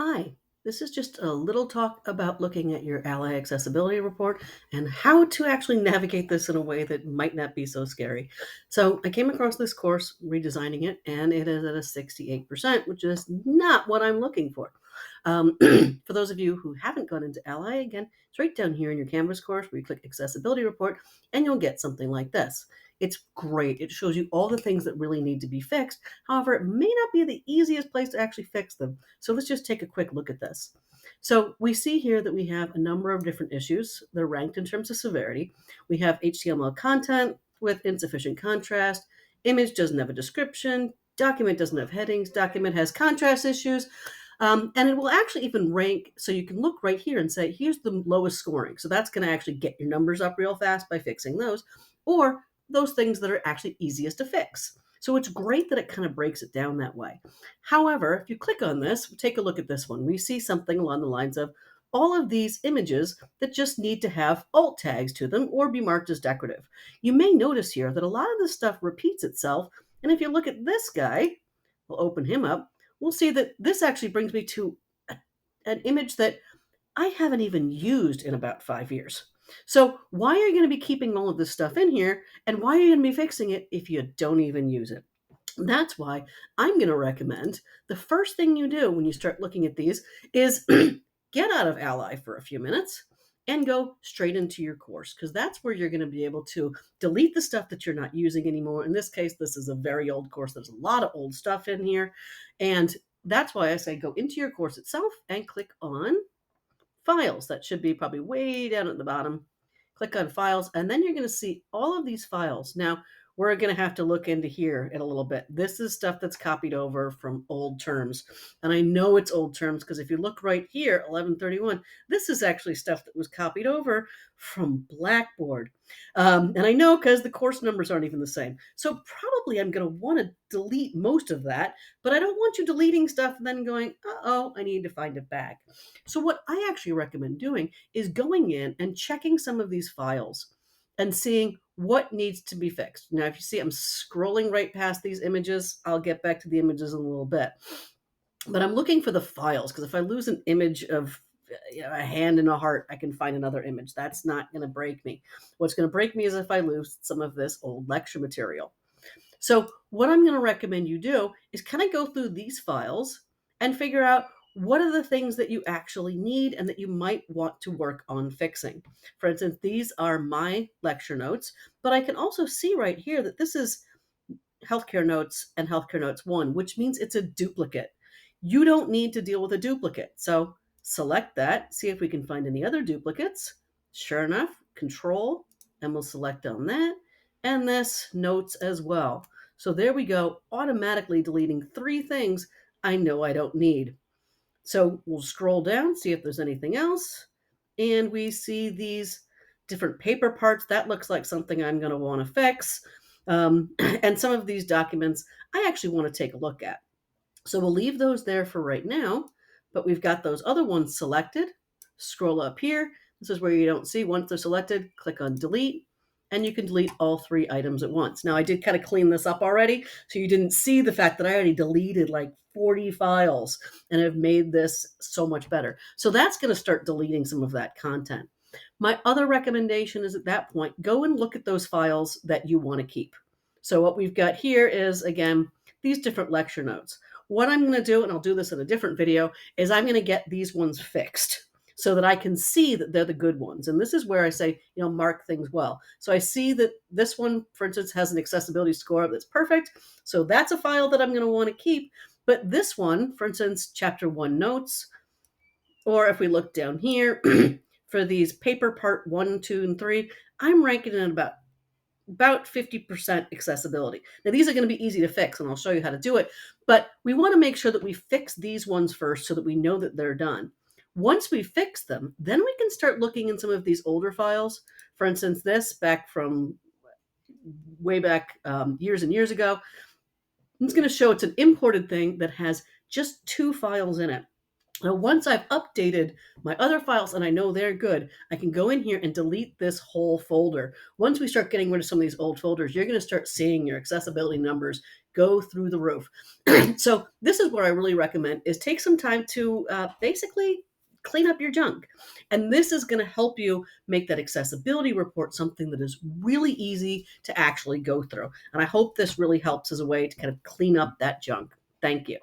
Hi, this is just a little talk about looking at your Ally accessibility report and how to actually navigate this in a way that might not be so scary. So, I came across this course, redesigning it, and it is at a 68%, which is not what I'm looking for. For those of you who haven't gone into Ally, again, it's right down here in your Canvas course where you click Accessibility Report, and you'll get something like this. It's great. It shows you all the things that really need to be fixed. However, it may not be the easiest place to actually fix them. So let's just take a quick look at this. So we see here that we have a number of different issues. They're ranked in terms of severity. We have HTML content with insufficient contrast, image doesn't have a description, document doesn't have headings, document has contrast issues, and it will actually even rank, so you can look right here and say, here's the lowest scoring. So that's going to actually get your numbers up real fast by fixing those, or those things that are actually easiest to fix. So it's great that it kind of breaks it down that way. However, if you click on this, take a look at this one. We see something along the lines of all of these images that just need to have alt tags to them or be marked as decorative. You may notice here that a lot of this stuff repeats itself. And if you look at this guy, we'll open him up, we'll see that this actually brings me to an image that I haven't even used in about 5 years. So why are you going to be keeping all of this stuff in here? And why are you going to be fixing it if you don't even use it? That's why I'm going to recommend the first thing you do when you start looking at these is get out of Ally for a few minutes and go straight into your course, because that's where you're going to be able to delete the stuff that you're not using anymore. In this case, this is a very old course. There's a lot of old stuff in here. And that's why I say go into your course itself and click on Files. That should be probably way down at the bottom. Click on Files, and then you're going to see all of these files. Now, we're going to have to look into here in a little bit. This is stuff that's copied over from old terms. And I know it's old terms because if you look right here, 1131, this is actually stuff that was copied over from Blackboard. And I know because the course numbers aren't even the same. So probably I'm going to want to delete most of that, but I don't want you deleting stuff and then going, uh-oh, I need to find it back. So what I actually recommend doing is going in and checking some of these files and seeing what needs to be fixed. Now, if you see I'm scrolling right past these images, I'll get back to the images in a little bit. But I'm looking for the files, because if I lose an image of a hand and a heart, I can find another image. That's not going to break me. What's going to break me is if I lose some of this old lecture material. So what I'm going to recommend you do is kind of go through these files and figure out what are the things that you actually need and that you might want to work on fixing. For instance, these are my lecture notes, but I can also see right here that this is Healthcare Notes and Healthcare Notes 1, which means it's a duplicate. You don't need to deal with a duplicate. So select that, see if we can find any other duplicates. Sure enough, Control, and we'll select on that, and this Notes as well. So there we go, automatically deleting 3 things I know I don't need. So we'll scroll down, see if there's anything else. And we see these different paper parts. That looks like something I'm going to want to fix. And some of these documents I actually want to take a look at. So we'll leave those there for right now, but we've got those other ones selected. Scroll up here. This is where you don't see. Once they're selected, click on delete, and you can delete all 3 items at once. Now, I did kind of clean this up already, so you didn't see the fact that I already deleted like 40 files and have made this so much better. So that's going to start deleting some of that content. My other recommendation is at that point, go and look at those files that you want to keep. So what we've got here is, again, these different lecture notes. What I'm going to do, and I'll do this in a different video, is I'm going to get these ones fixed so that I can see that they're the good ones. And this is where I say, mark things well. So I see that this one, for instance, has an accessibility score that's perfect. So that's a file that I'm going to want to keep. But this one, for instance, chapter 1 notes, or if we look down here for these paper part 1, 2, and 3, I'm ranking it about 50% accessibility. Now, these are going to be easy to fix, and I'll show you how to do it. But we want to make sure that we fix these ones first so that we know that they're done. Once we fix them, then we can start looking in some of these older files. For instance, this back from way back years and years ago. It's going to show it's an imported thing that has just 2 files in it. Now, once I've updated my other files and I know they're good, I can go in here and delete this whole folder. Once we start getting rid of some of these old folders, you're going to start seeing your accessibility numbers go through the roof. So this is what I really recommend: is take some time to basically clean up your junk. And this is going to help you make that accessibility report something that is really easy to actually go through. And I hope this really helps as a way to kind of clean up that junk. Thank you.